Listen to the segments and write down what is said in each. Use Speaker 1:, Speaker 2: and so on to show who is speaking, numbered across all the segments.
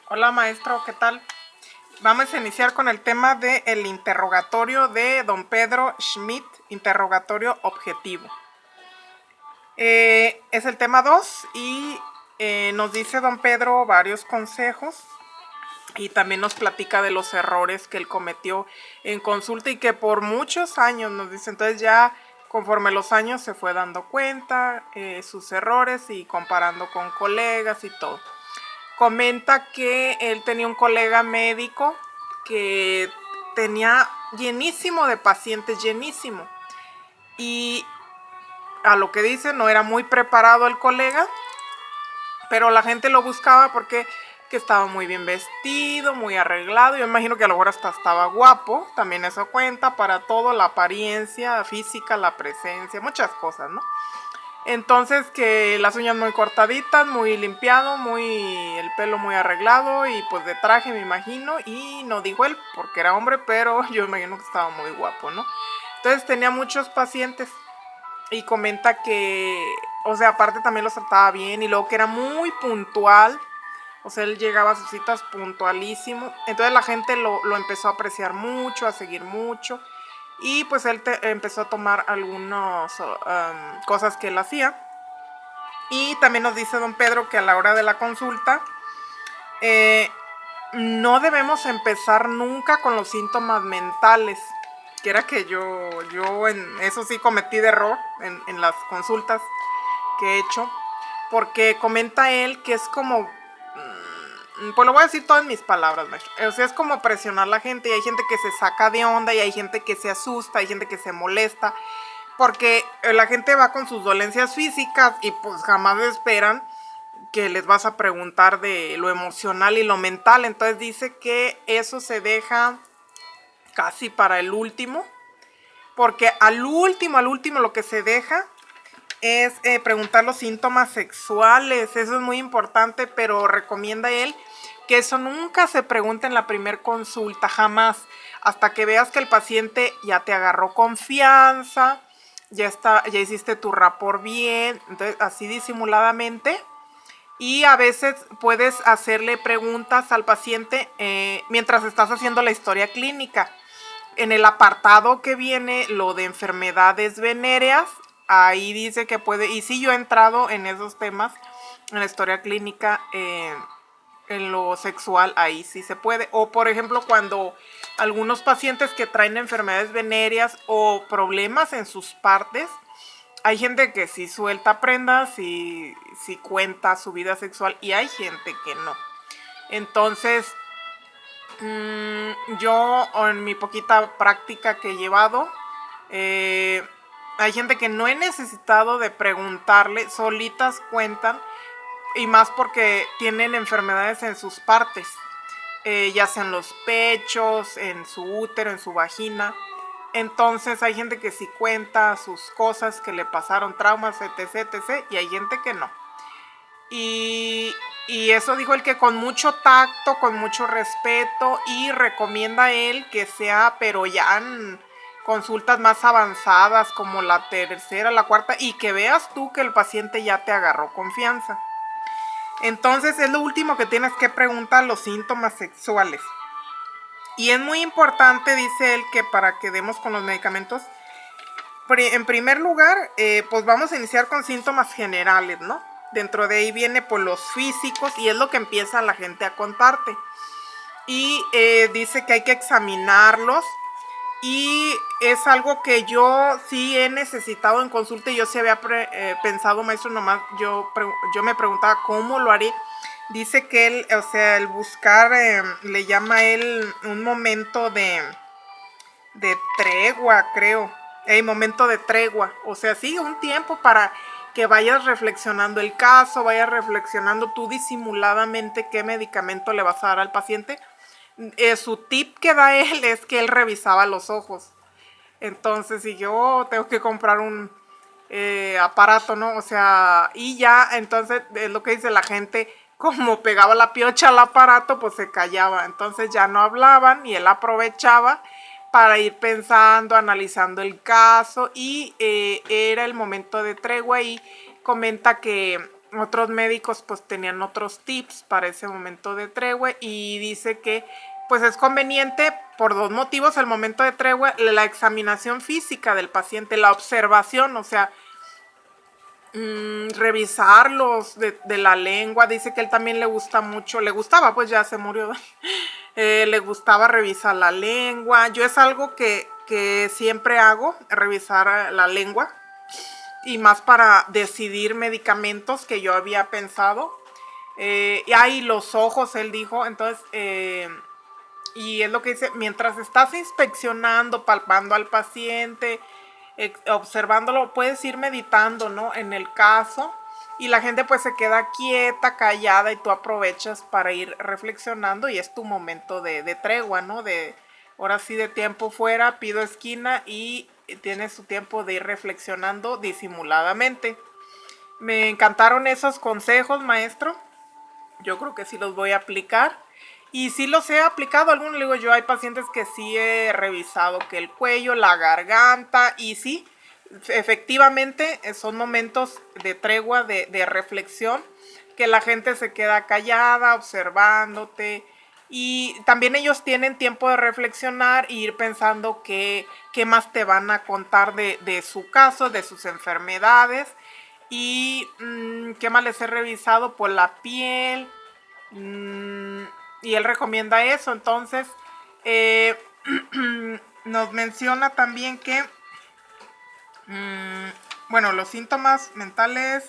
Speaker 1: Hola maestro, ¿qué tal? Vamos a iniciar con el tema del interrogatorio de don Pedro Schmidt, interrogatorio objetivo. Es el tema 2 y nos dice don Pedro varios consejos y también nos platica de los errores que él cometió en consulta y que por muchos años nos dice. Entonces ya conforme los años se fue dando cuenta sus errores y comparando con colegas y todo. Comenta que él tenía un colega médico que tenía llenísimo de pacientes, llenísimo. Y a lo que dice, no era muy preparado el colega, pero la gente lo buscaba porque que estaba muy bien vestido, muy arreglado. Yo imagino que a lo mejor hasta estaba guapo, también eso cuenta para todo, la apariencia física, la presencia, muchas cosas, ¿no? Entonces que las uñas muy cortaditas, muy limpiado, el pelo muy arreglado y pues de traje me imagino. Y no dijo él porque era hombre, pero yo me imagino que estaba muy guapo, ¿no? Entonces tenía muchos pacientes y comenta que, o sea, aparte también los trataba bien y luego que era muy puntual. O sea, él llegaba a sus citas puntualísimo. Entonces la gente lo empezó a apreciar mucho, a seguir mucho. Y pues él empezó a tomar algunas cosas que él hacía. Y también nos dice don Pedro que a la hora de la consulta no debemos empezar nunca con los síntomas mentales. Que era que yo en eso sí cometí de error en las consultas que he hecho. Porque comenta él que es como, pues lo voy a decir todo en mis palabras, maestro. O sea, es como presionar a la gente y hay gente que se saca de onda y hay gente que se asusta, hay gente que se molesta. Porque la gente va con sus dolencias físicas y pues jamás esperan que les vas a preguntar de lo emocional y lo mental. Entonces dice que eso se deja casi para el último. Porque al último lo que se deja es preguntar los síntomas sexuales. Eso es muy importante, pero recomienda él que eso nunca se pregunte en la primer consulta, jamás. Hasta que veas que el paciente ya te agarró confianza, ya hiciste tu rapport bien, entonces así disimuladamente. Y a veces puedes hacerle preguntas al paciente mientras estás haciendo la historia clínica. En el apartado que viene, lo de enfermedades venéreas, ahí dice que puede, y sí yo he entrado en esos temas, en la historia clínica, en lo sexual, ahí sí se puede. O por ejemplo, cuando algunos pacientes que traen enfermedades venéreas o problemas en sus partes, hay gente que sí suelta prendas y sí cuenta su vida sexual y hay gente que no. Entonces, yo en mi poquita práctica que he llevado, hay gente que no he necesitado de preguntarle, solitas cuentan, y más porque tienen enfermedades en sus partes, ya sea en los pechos, en su útero, en su vagina. Entonces hay gente que sí cuenta sus cosas que le pasaron, traumas, etc, etc, y hay gente que no. Y eso dijo él, que con mucho tacto, con mucho respeto, y recomienda él que sea, pero ya en consultas más avanzadas como la tercera, la cuarta, y que veas tú que el paciente ya te agarró confianza. Entonces es lo último que tienes que preguntar, los síntomas sexuales. Y es muy importante, dice él, que para que demos con los medicamentos, en primer lugar, pues vamos a iniciar con síntomas generales, ¿no? Dentro de ahí viene pues los físicos y es lo que empieza la gente a contarte. Y dice que hay que examinarlos y es algo que yo sí he necesitado en consulta y yo sí había pensado, maestro, nomás yo me preguntaba cómo lo haré. Dice que él, o sea, el buscar, le llama a él un momento de tregua, creo. Momento de tregua. O sea, sí, un tiempo para que vayas reflexionando el caso, vayas reflexionando tú disimuladamente qué medicamento le vas a dar al paciente. Su tip que da él es que él revisaba los ojos. Entonces, si yo tengo que comprar un aparato, ¿no? O sea, y ya, entonces, es lo que dice la gente, como pegaba la piocha al aparato, pues se callaba. Entonces ya no hablaban y él aprovechaba para ir pensando, analizando el caso y era el momento de tregua y comenta que otros médicos pues tenían otros tips para ese momento de tregua y dice que pues es conveniente por dos motivos el momento de tregua, la examinación física del paciente, la observación, o sea, revisarlos de la lengua. Dice que él también le gusta mucho, le gustaba, pues ya se murió, le gustaba revisar la lengua. Yo es algo que siempre hago, revisar la lengua, y más para decidir medicamentos que yo había pensado. Y ahí los ojos, él dijo, entonces, y es lo que dice, mientras estás inspeccionando, palpando al paciente, observándolo, puedes ir meditando, ¿no? En el caso, y la gente pues se queda quieta, callada, y tú aprovechas para ir reflexionando, y es tu momento de tregua, ¿no? De, ahora sí, de tiempo fuera, pido esquina, y tienes tu tiempo de ir reflexionando disimuladamente. Me encantaron esos consejos, maestro. Yo creo que sí los voy a aplicar. Y sí los he aplicado. Algunos, le digo yo, hay pacientes que sí he revisado que el cuello, la garganta. Y sí, efectivamente son momentos de tregua, de reflexión, que la gente se queda callada, observándote. Y también ellos tienen tiempo de reflexionar e ir pensando qué más te van a contar de su caso, de sus enfermedades. Y qué más les he revisado, por la piel. Y él recomienda eso. Entonces, eh, nos menciona también que, bueno, los síntomas mentales,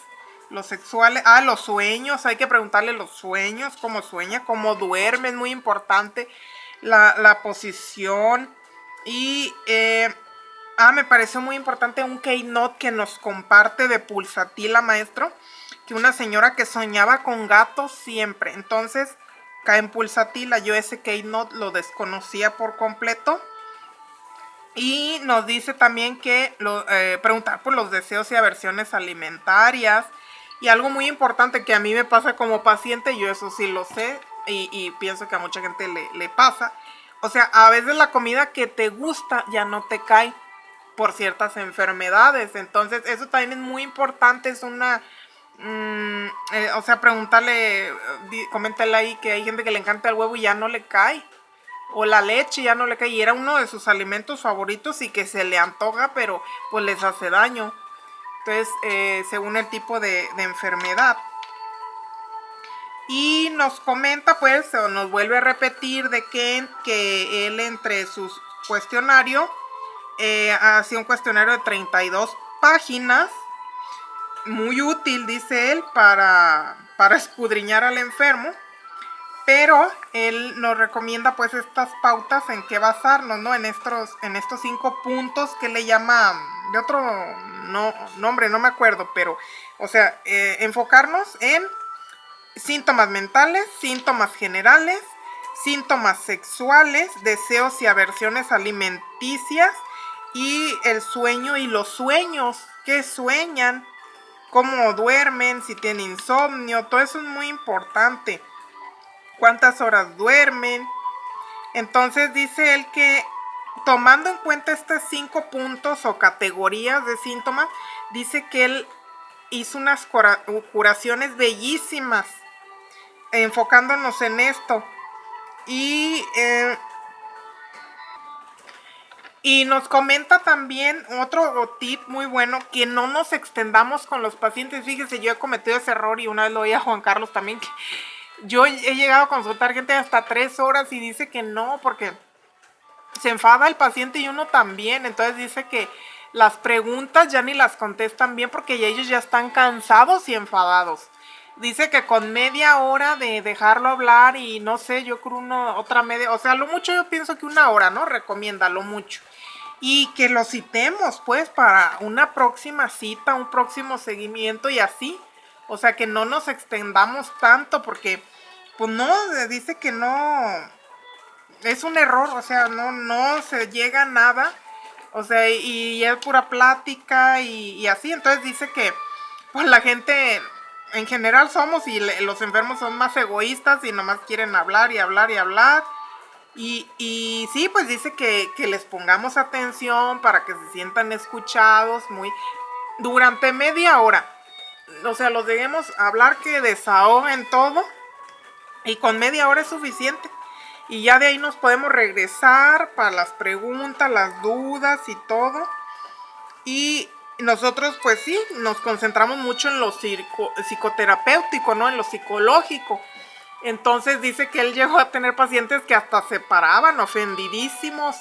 Speaker 1: los sexuales, los sueños, hay que preguntarle los sueños, cómo sueña, cómo duerme, es muy importante la posición. Y me pareció muy importante un keynote que nos comparte de Pulsatila, maestro, que una señora que soñaba con gatos siempre. Entonces, cae en Pulsatila. Yo ese keynote lo desconocía por completo. Y nos dice también que preguntar por los deseos y aversiones alimentarias. Y algo muy importante que a mí me pasa como paciente, yo eso sí lo sé, y pienso que a mucha gente le pasa. O sea, a veces la comida que te gusta ya no te cae por ciertas enfermedades. Entonces, eso también es muy importante. Es una... o sea, preguntarle, coméntale ahí que hay gente que le encanta el huevo y ya no le cae. O la leche ya no le cae. Y era uno de sus alimentos favoritos y que se le antoja, pero pues les hace daño. Entonces, según el tipo de enfermedad. Y nos comenta, pues, o nos vuelve a repetir de que él entre sus cuestionarios, hacía un cuestionario de 32 páginas, muy útil, dice él, para escudriñar al enfermo, pero él nos recomienda pues estas pautas en qué basarnos, ¿no? En estos 5 puntos que le llama, de otro nombre, no me acuerdo, pero, o sea, enfocarnos en síntomas mentales, síntomas generales, síntomas sexuales, deseos y aversiones alimenticias, y el sueño y los sueños, qué sueñan, cómo duermen, si tienen insomnio, todo eso es muy importante. ¿Cuántas horas duermen? Entonces dice él que tomando en cuenta estos 5 puntos o categorías de síntomas, dice que él hizo unas curaciones bellísimas enfocándonos en esto. Y nos comenta también otro tip muy bueno, que no nos extendamos con los pacientes. Fíjese, yo he cometido ese error y una vez lo oí a Juan Carlos también, que yo he llegado a consultar gente hasta 3 horas y dice que no, porque se enfada el paciente y uno también. Entonces dice que las preguntas ya ni las contestan bien porque ellos ya están cansados y enfadados. Dice que con media hora de dejarlo hablar y no sé, yo creo otra media, o sea, lo mucho yo pienso que 1 hora, ¿no? Recomienda lo mucho. Y que lo citemos pues para una próxima cita, un próximo seguimiento y así. O sea, que no nos extendamos tanto porque, pues no, dice que no, es un error, o sea, no se llega a nada. O sea, y es pura plática y así. Entonces dice que pues la gente en general somos, y los enfermos son más egoístas y nomás quieren hablar y hablar y hablar. Y sí, pues dice que les pongamos atención para que se sientan escuchados durante media hora. o sea, los dejemos hablar, que desahoguen todo, y con media hora es suficiente. Y ya de ahí nos podemos regresar para las preguntas, las dudas y todo. Y nosotros pues sí, nos concentramos mucho en lo psicoterapéutico, ¿no? En lo psicológico. Entonces dice que él llegó a tener pacientes que hasta se paraban ofendidísimos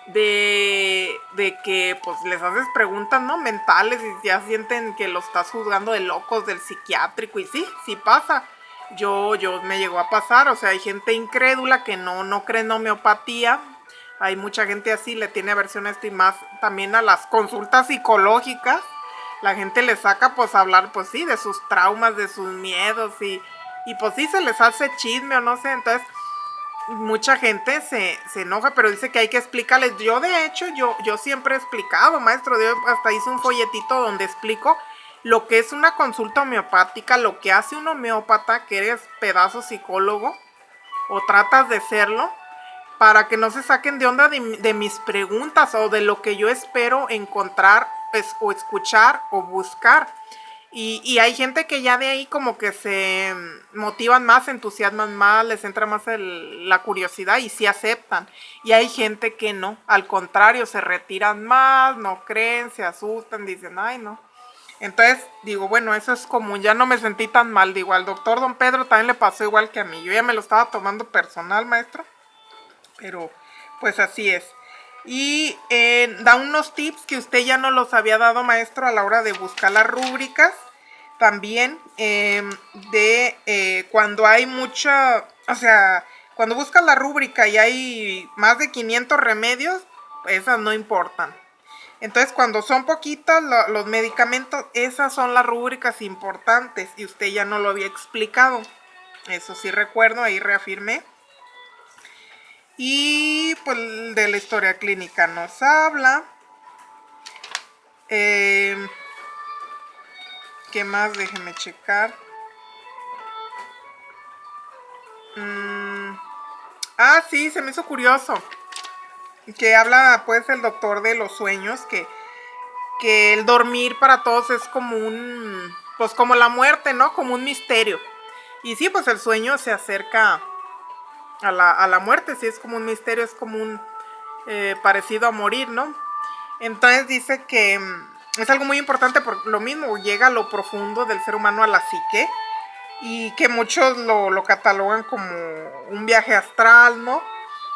Speaker 1: de que pues les haces preguntas, ¿no? Mentales, y ya sienten que lo estás juzgando de locos del psiquiátrico. Y sí, sí pasa. Yo me llegó a pasar, o sea, hay gente incrédula que no cree en homeopatía. Hay mucha gente así, le tiene aversión a esto, y más también a las consultas psicológicas. La gente le saca pues a hablar, pues sí, de sus traumas, de sus miedos, y pues sí se les hace chisme o no sé. Entonces mucha gente se enoja, pero dice que hay que explicarles. Yo de hecho, yo siempre he explicado, maestro, yo hasta hice un folletito donde explico lo que es una consulta homeopática, lo que hace un homeópata, que eres pedazo psicólogo o tratas de serlo, para que no se saquen de onda de mis preguntas o de lo que yo espero encontrar, pues, o escuchar o buscar. Y hay gente que ya de ahí como que se motivan más, se entusiasman más, les entra más la curiosidad y sí aceptan. Y hay gente que no, al contrario, se retiran más, no creen, se asustan, dicen, ay no. Entonces digo, bueno, eso es común, ya no me sentí tan mal. Digo, al doctor don Pedro también le pasó igual que a mí. Yo ya me lo estaba tomando personal, maestro, pero pues así es. Y da unos tips que usted ya no los había dado, maestro, a la hora de buscar las rúbricas. También cuando hay mucha, o sea, cuando buscas la rúbrica y hay más de 500 remedios, esas no importan. Entonces, cuando son poquitos los medicamentos, esas son las rúbricas importantes, y usted ya no lo había explicado. Eso sí recuerdo, ahí reafirmé. Y pues de la historia clínica nos habla. ¿Qué más? Déjeme checar. Sí, se me hizo curioso. Que habla pues el doctor de los sueños, que el dormir para todos es como pues como la muerte, ¿no? Como un misterio. Y sí, pues el sueño se acerca a la muerte, sí, es como un misterio, es como un parecido a morir, ¿no? Entonces dice que es algo muy importante, por lo mismo llega a lo profundo del ser humano, a la psique, y que muchos lo catalogan como un viaje astral, ¿no?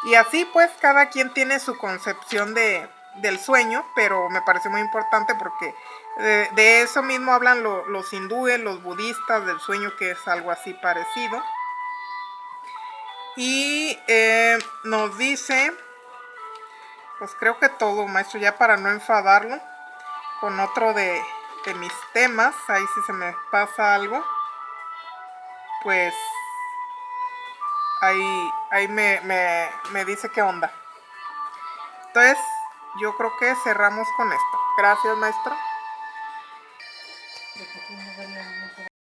Speaker 1: Y así pues cada quien tiene su concepción del sueño, pero me parece muy importante porque de eso mismo hablan los hindúes, los budistas, del sueño, que es algo así parecido. Y nos dice, pues creo que todo, maestro, ya para no enfadarlo, con otro de mis temas. Ahí si se me pasa algo, pues ahí me dice qué onda. Entonces yo creo que cerramos con esto. Gracias, maestro.